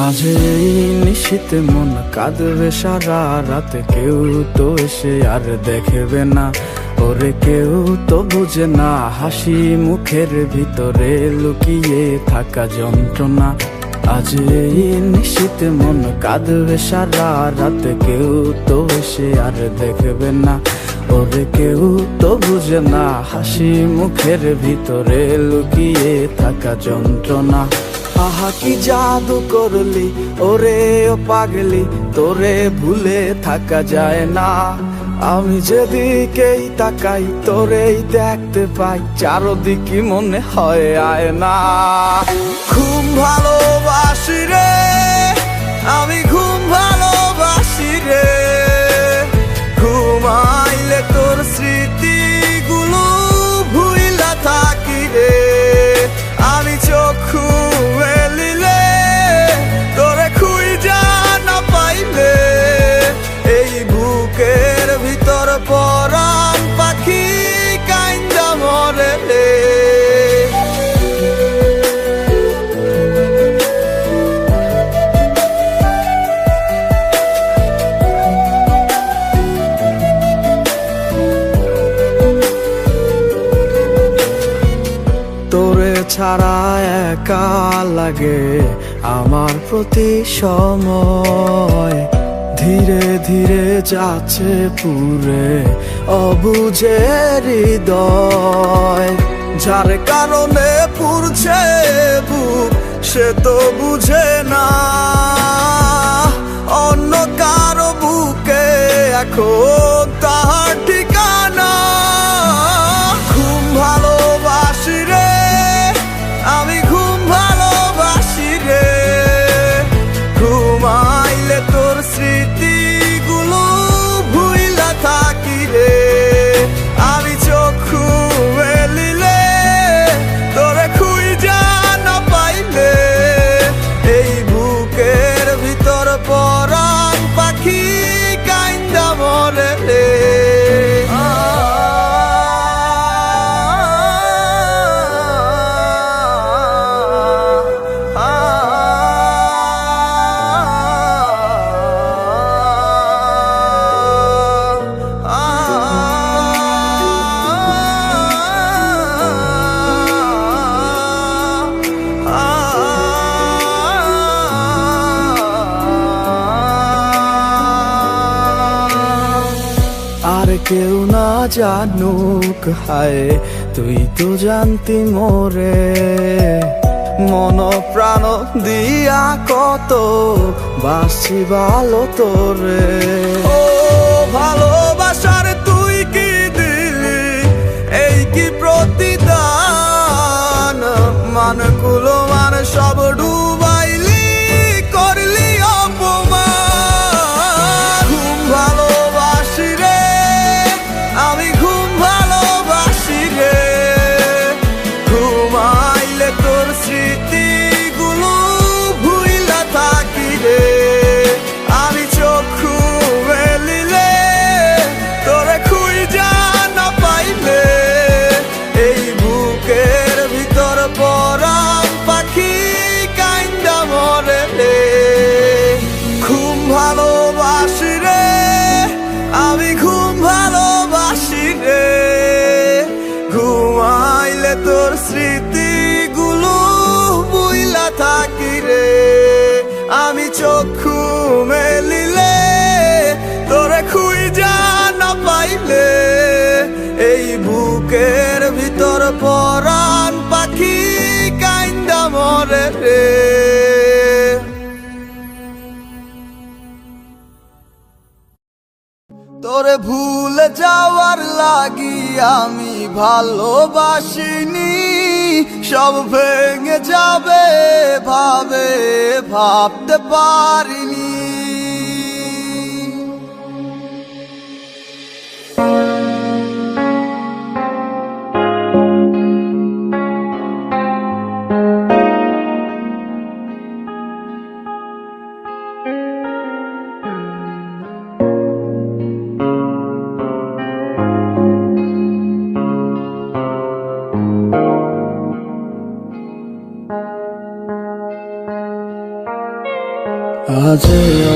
আজ এই নিশীথে মন কাঁদবে সারা রাত, কেউ তো এসে আর দেখবে না, ওরে কেউ তো বুঝে না হাসি মুখের ভিতরে লুকিয়ে থাকা যন্ত্রণা। আজ এই নিশীথে মন কাঁদবে সারা রাত, কেউ তো এসে আর দেখবে না, ওরে কেউ তো বুঝে না হাসি মুখের ভিতরে লুকিয়ে থাকা যন্ত্রণা। আহা কি জাদু করলি ওরে ও পাগলি, তোরে ভুলে থাকা যায় না। আমি যেদিকেই তাকাই তোরেই দেখতে পাই, চারদিকে মনে হয় আয়না। ঘুম ভালোবাসি রে আমি, ঘুম ভালোবাসি রে, ঘুমাইলে তোর স্মৃতিগুলো ভুইলা থাকি রে। আমি চক্ষু মেলিলে তোরে খুঁজা না পাইলে, এই বুকের ভিতর পরাণ পাখি কাইন্দা মরে রে। তোরে ছাড়া একা লাগে আমার প্রতি সময়, ধীরে ধীরে যাচ্ছে পুরে অবুঝে হৃদয়। যার কারণে পুরছে বুক সে তো বুঝে না, অন্য কারো বুকে এখন তাহার ঠিকানা। ঘুম ভালোবাসি রে আমি, ঘুম ভালোবাসি রে, ঘুমাইলে তোর স্মৃতিগুলো ভুইলা থাকি রে। আমি চক্ষু মেলিলে তোরে খুঁজা না পাইলে, এই বুকের ভিতর পরাণ পাখি কাইন্দা মরে রে। আর কেউ না জানুক হায়, তুই তো জানতি মোরে, মন প্রাণ দিয়া কত বাসি ভালো তোরে। ও ভালোবাসার তুই কি দিলি, এই কি প্রতিদান, মান কুলো মান সব ডুবাইলি করলি অপমান। ঘুম ভালোবাসি রে আমি, ঘুম ভালোবাসি রে, ঘুমাইলে তোর স্মৃতিগুলো ভুইলা থাকি রে। আমি চক্ষু মেলিলে তোরে খুঁজা না পাইলে, এই বুকের ভিতর পরাণ পাখি কাইন্দা মরে রে। ঘুম ভালোবাসি রে আমি, ঘুম ভালোবাসি রে, ঘুমাইলে তোর স্মৃতিগুলো ভুইলা থাকি রে। আমি চক্ষু মেলিলে তোরে খুঁজা না পাইলে, এই বুকের ভিতর পরাণ পাখি কাইন্দা মরে রে। তোরে ভুলে যাওয়ার লাগি আমি ভালোবাসিনি, সব ভেঙে যাবে ভাবে ভাবতে পারিনি।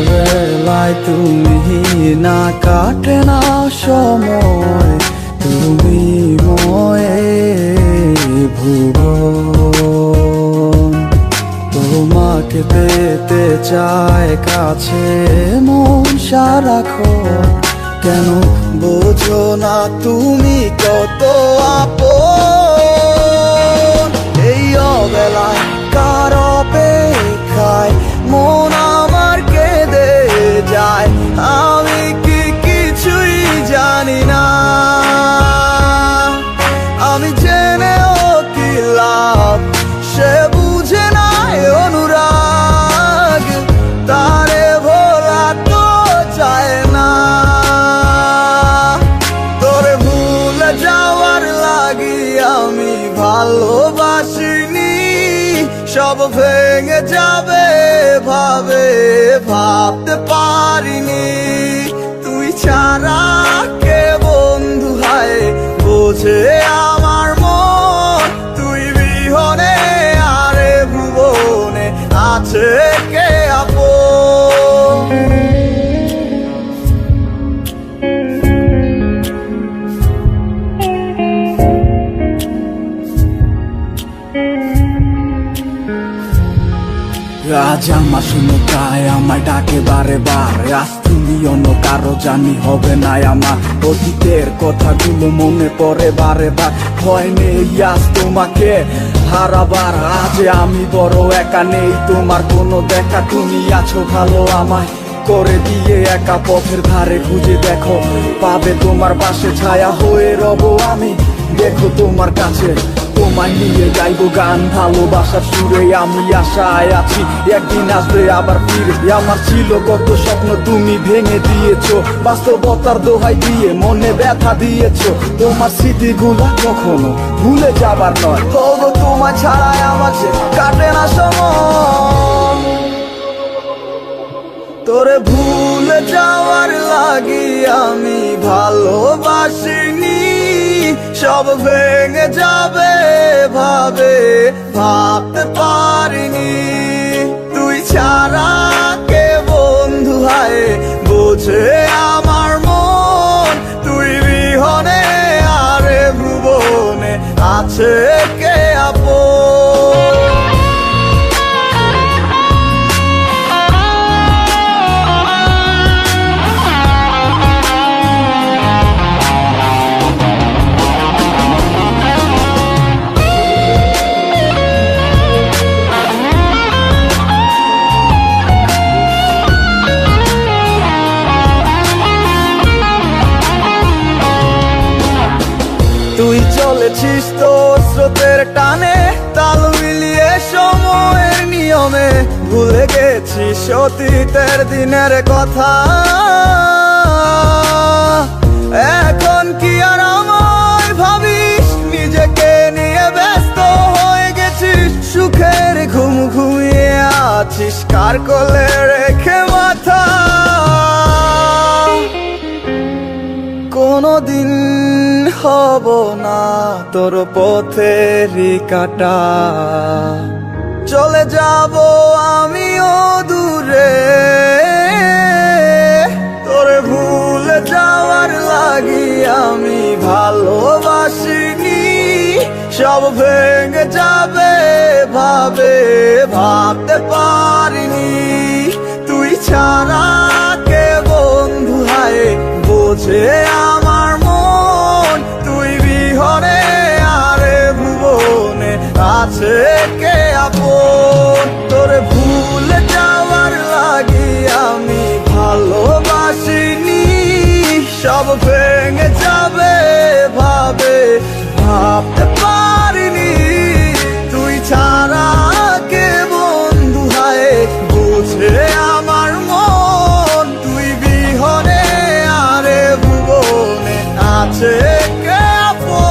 বেলায় তুমি না কাটে না সময়, তুমি ময়ে ভুবন। তোমাকে পেতে চায় কাছে মন সারাক্ষণ, কেন বোঝো না তুমি কত আপন। এই অবেলায় কার অপেক্ষায় মন আমার কেঁদে যায়, আমি কি কিছুই জানি না। আমি জেনেও কি লাভ, সে বুঝে না অনুরাগ, তারে ভোলা তো চায় না। তোরে ভুলে যাওয়ার লাগি আমি ভালোবাসিনি, সব ভেঙে যাবে ভাবে ভাবতে পারিনি। তুই ছাড়া কে বন্ধু হায় বোঝে আমার মন, তুই বিহনে আরে ভুবনে আছে কে আপন। আজ আমার শুনো তাই আমায় ডাকে বারে বারে, আজ তুমি অন্য কারো জানি হবে না আমার। অতীতের কথাগুলো মনে পড়ে বারে বার, ভয় নেই আজ তোমাকে হারাবার। আজ আমি বড় একা, নেই তোমার কোনো দেখা, তুমি আছো ভালো আমায় করে দিয়ে একা। পথের ধারে খুঁজে দেখো পাবে তোমার পাশে, ছায়া হয়ে রব আমি দেখো তোমার কাছে। তোমায় নিয়ে গাইবো গান ভালোবাসার সুরে, আমি আশায় আছি একদিন আসবে আবার ফিরে। আমার ছিল কত স্বপ্ন তুমি ভেঙে দিয়েছো, বাস্তবতার দোহাই দিয়ে মনে ব্যথা দিয়েছো। তোমার স্মৃতিগুলা কখনো ভুলে যাবার নয়, তবু তোমায় ছাড়াই আমার যে কাটে না সময়। তোরে ভুলে যাওয়ার লাগি আমি ভালোবাসিনি, সব ভেঙে যাবে ভাবে ভাবতে পারিনি। তুই ছাড়া কে বন্ধু হায় বোঝে আমার মন, তুই বিহনে আরে ভুবনে আছে কে আপন। তুই চলেছিস তো স্রোতের টানে, তাল মিলিয়ে সময়ের নিয়মে, ভুলে গেছিস অতীতের দিনের কথা। এখন কি আর আমায় ভাবিস, নিজেকে নিয়ে ব্যস্ত হয়ে গেছিস, সুখের ঘুম ঘুমিয়ে আছিস কার কোলে রেখে মাথা। কোনদিন হব না তোর পথেরই কাটা, চলে যাব আমিও দূরে। তোরে ভুলে যাওয়ার লাগি আমি ভালোবাসিনি, সব ভেঙে যাবে ভাবে ভাবতে পারিনি। তুই ছাড়া কে বন্ধু হায় বোঝে আমার মন, তুই বিহনে আরে ভুবনে আছে কে আপন। তোরে ভুলে যাওয়ার লাগি আমি ভালোবাসিনি, সব ভেঙে যাবে ভাবে ভাবতে পারিনি। তুই ছাড়া কে বন্ধু হায় বুঝে আমার মন, তুই বিহনে আরে ভুবনে আছে কে আপন।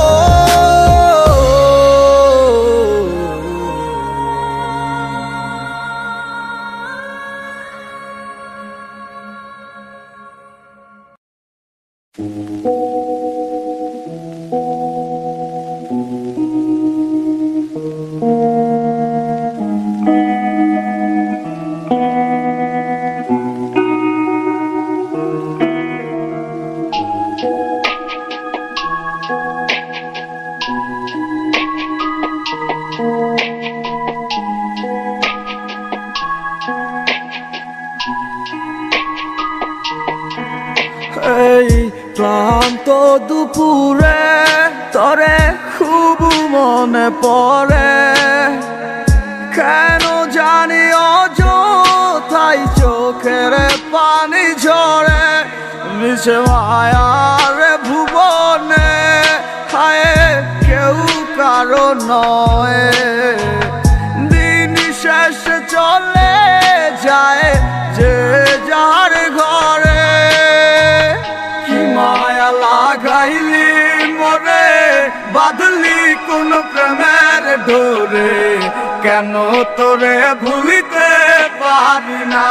এই ক্লান্ত দুপুরে তরে খুব মনে পড়ে, কেন জানি অযথাই চোখের পানি ঝরে। মিশে মায়ার ভুবনে হায় কেউ কারো নয়, দিন শেষ চলে যায় যে যার ঘরে। কি মায়া লাগাইলি মোরে, বাঁধলি কোন প্রেমের ডোরে, কেন তোরে ভুলিতে পারি না।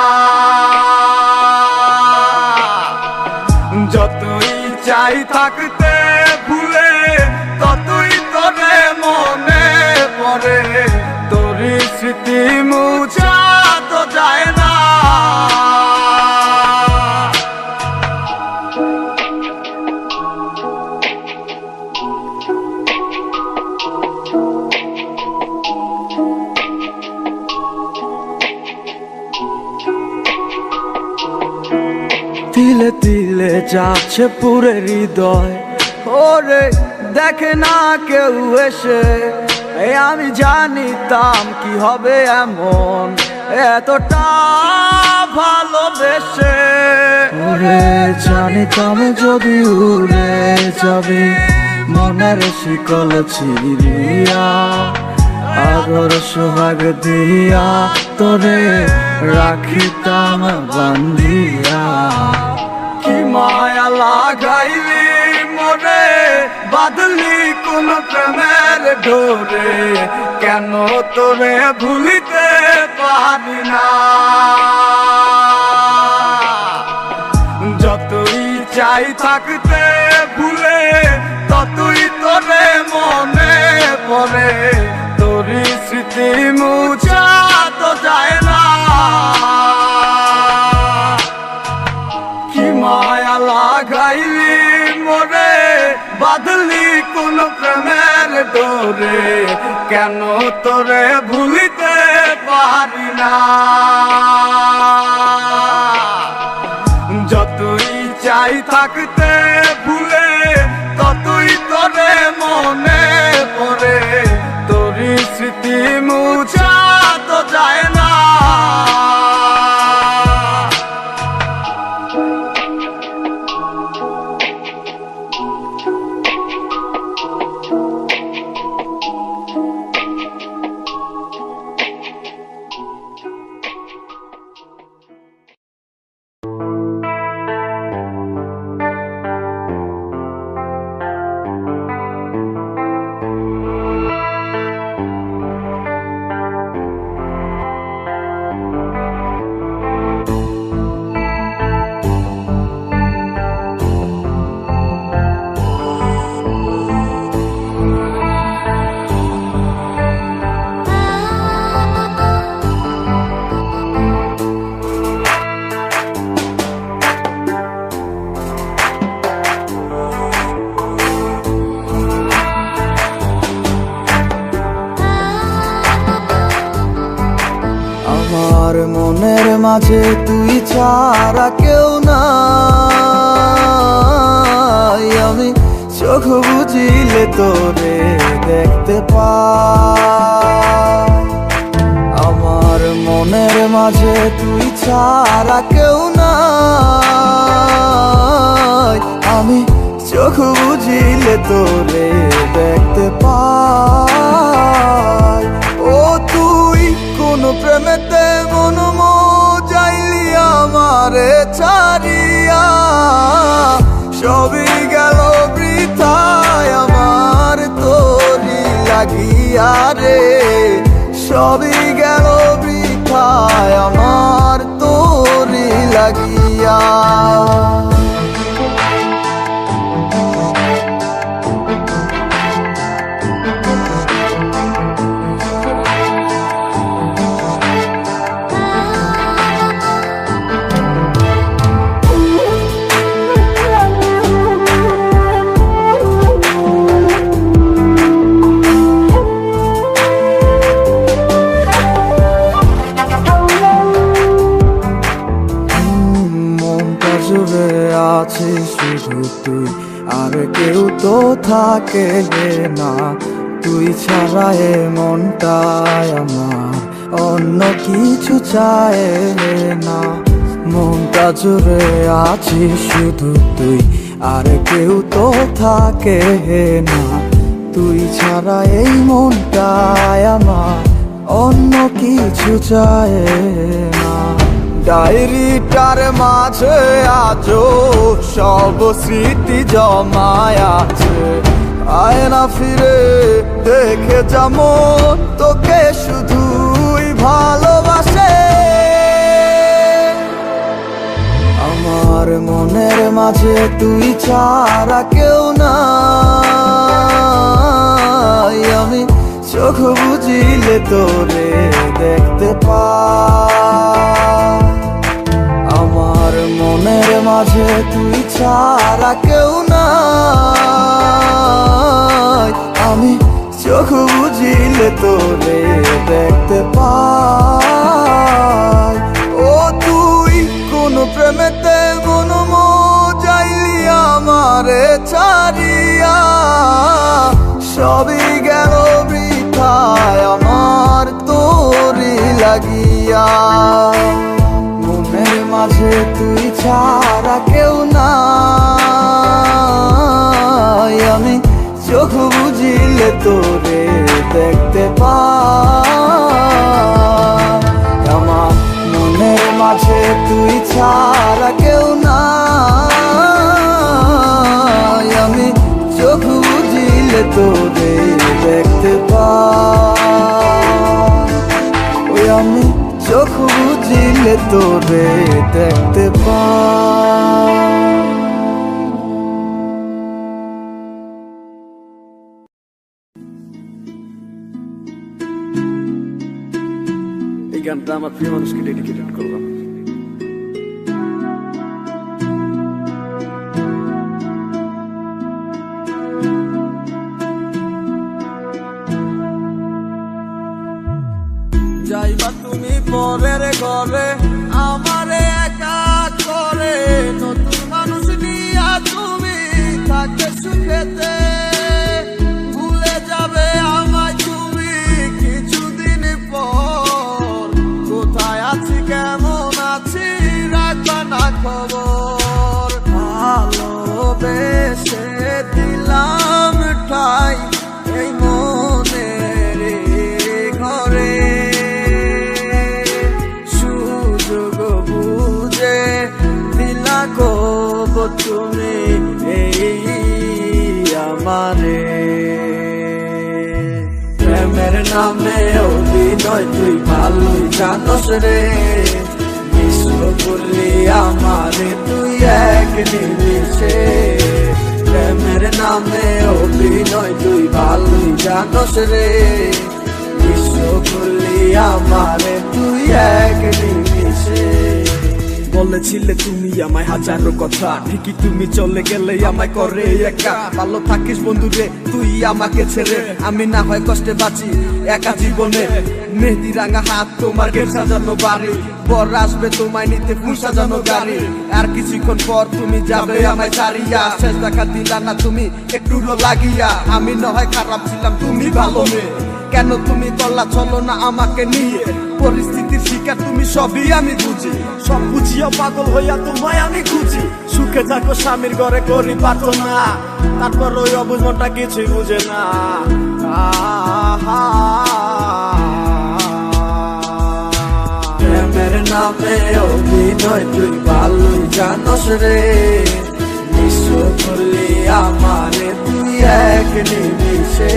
যতই চাই থাকতে ভুলে, ততই তোরে মনে পড়ে, তোরই স্মৃতি মুছা তো যায় না। তিলে তিলে যাচ্ছে পুরে হৃদয়, ওরে দেখে না কেউ এসে। আমি জানিতাম কি হবে এমন, এতটা ভালোবেসে। ওরে জানিতাম যদি উড়ে যাবে মনের শিকল ছিড়িয়া, আদর সোহাগ দিয়া তোরে রাখিতাম বান্ধিয়া। কি মায়া লাগাইলি মোরে, বাঁধলি কোন প্রেমের ডোরে, কেন তোরে ভুলিতে পারি না। যতই চাই থাকতে ভুলে, ততই তোরে মনে পড়ে, তোরই স্মৃতি মুছা তো যায় না। কি মায়া লাগাইলি মোরে, বাঁধলি কোন প্রেমের ডোরে, কেন তোরে ভুলিতে পারি না। যতই চাই থাকতে ভুলে, ততই তোরে মনে পড়ে, তোরই স্মৃতি মুছা তো যায় না। আমার মনের মাঝে তুই ছাড়া কেউ নাই, আমি চোখ বুঝিলে তোরে দেখতে পাই। আমার মনের মাঝে তুই ছাড়া কেউ নাই, আমি চোখ বুঝিলে তোরে দেখতে পাই। ও তুই কোন প্রেমেতে মন মজাইলি আমারে ছাড়িয়া, সবই গেল বৃথায় আমার তোরি লাগিয়া রে, সবই গেল বৃথায় আমার তোরি লাগিয়া। জুড়ে আছিস শুধু তুই, আর কেউ তো থাকে না। তুই ছাড়া এ মনটায় আমার অন্য কিছু চায় না। মনটা জুড়ে আছিস শুধু তুই, আর কেউ তো থাকে না। তুই ছাড়া এই মনটায় আমার অন্য কিছু চায় না। ডায়েরিটার মাঝে আজও সব স্মৃতি জমায় আছে। আয় না ফিরে দেখে যেমন তোকে শুধুই ভালোবাসে। আমার মনের মাঝে তুই ছাড়া কেউ নাই। আমি চোখ বুঝিলে তোরে দেখতে পাই। আমার মনের মাঝে তুই ছাড়া কেউ নাই। আমি চোখ বুঝিলে তোরে দেখতে পাই। ও তুই কোন প্রেমেতে মন যাইলি আমারে ছাড়িয়া, সবই গেল বৃথায় আমার তোরি লাগিয়া। মনের মাঝে তুই ছাড়া কেউ নাই। আমি চোখ বুঝিলে তোরে দেখতে পাই। আমার মনের মাঝে তুই ছাড়া কেউ নাই। আমি চোখ বুঝিলে তোরে দেখতে পাই। ওই আমি চোখ বুঝিলে তোরে দেখতে পাই। এই গানটা আমার প্রিয় মানুষকে ডেডিকেটেড করলাম। যাইবা তুমি পরের ঘরে আমারে একা করে, নতুন মানুষ নিয়া তুমি থাকে সুখেতে। ভুলে যাবে আমায় তুমি কিছুদিন পর, কোথায় আছি কেমন আছি রাখবা না খবর। ভালোবেসে দিলাম ঠাই এই মনের ঘরে, সুযোগ বুঝে দিলা কব তুমি এই আমারে। প্রেমের নামে অভিনয় তুই ভালোই জানোস রে, বিশ্ব করলি আমারে তুই এক নিমিষে। প্রেমের নামে অভিনয় তুই ভালোই জানোস রে, বিশ্ব করলি আমারে তুই এক নিমিষে। বলেছিলে তুমি আমায় হাজারো কথা, ঠিকই তুমি চলে গেলে আমায় করে একা। ভালো থাকিস বন্ধুরে তুই আমাকে ছেড়ে, আমি না হয় কষ্টে বাঁচি একা জীবনে। মেহেদি রাঙা হাত তোমার গেট সাজানো বাড়ি, বর আসবে তোমায় নিতে ফুল সাজানো গাড়ি। আর কিছুক্ষণ পর তুমি যাবে আমায় ছাড়িয়া, শেষ দেখা দিলা না তুমি একটু লাগিয়া। আমি না হয় খারাপ ছিলাম তুমি ভালো মেয়ে, কেন তুমি করলা চলো না আমাকে নিয়ে। পরিস্থিতির শিকার তুমি সবই আমি বুঝি, সব বুঝিয়া পাগল হইয়া তোমায় আমি খুঁজি। সুখে থাকো স্বামীর ঘরে করি পারতো না, তারপর ওই অবুঝ মনটা কিছুই বুঝে না। প্রেমের নামে অভিনয় তুই ভালোই জানোস রে, বিশ্ব করলি আমারে তুই এক নিমিষে।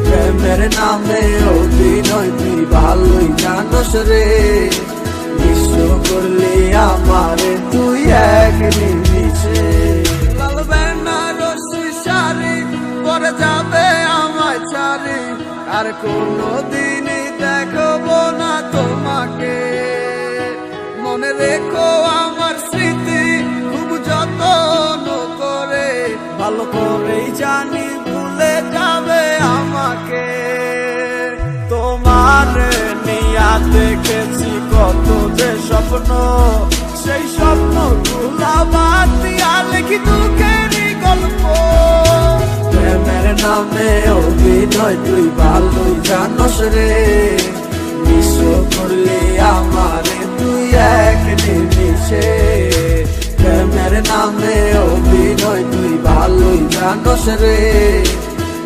প্রেমের নামে অভিনয় তুই ভালোই জানোস রে, বিশ্ব করলি আমারে তুই এক নিমিষে। লাল বেনারসি শাড়ি পরে যাবে আমায় ছাড়ি, আর কোনোদিনই দেখবো না তোমাকে। মনে রেখো আমার স্মৃতি খুব যত্ন করে, ভালো করেই জানি ভুলে যাবে আমাকে। তোমার নিয়া দেখেছি কত যে স্বপ্ন, সেই স্বপ্নগুলো কথা বাদ দিয়া লিখি দুঃখেরই গল্প। প্রেমের নামে অভিনয় তুই ভালোই জানোস রে, বিশ্ব করলি আমারে তুই এক নিমিষে। প্রেমের নামে অভিনয় তুই ভালোই জানোস রে,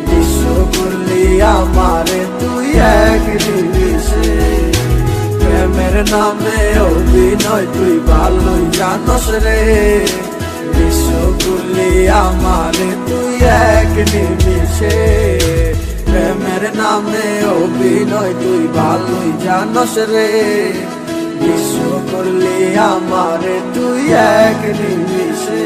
বিশ্ব করলি আমারে তুই এক নিমিষে। প্রেমের নামে অভিনয় তুই ভালোই জানোস রে, বিশ্ব করলি আমারে তুই এক নিমিষে। প্রেমের নামে অভিনয় তুই ভালোই জানোস রে, বিশ্ব করলি আমারে তুই এক নিমিষে।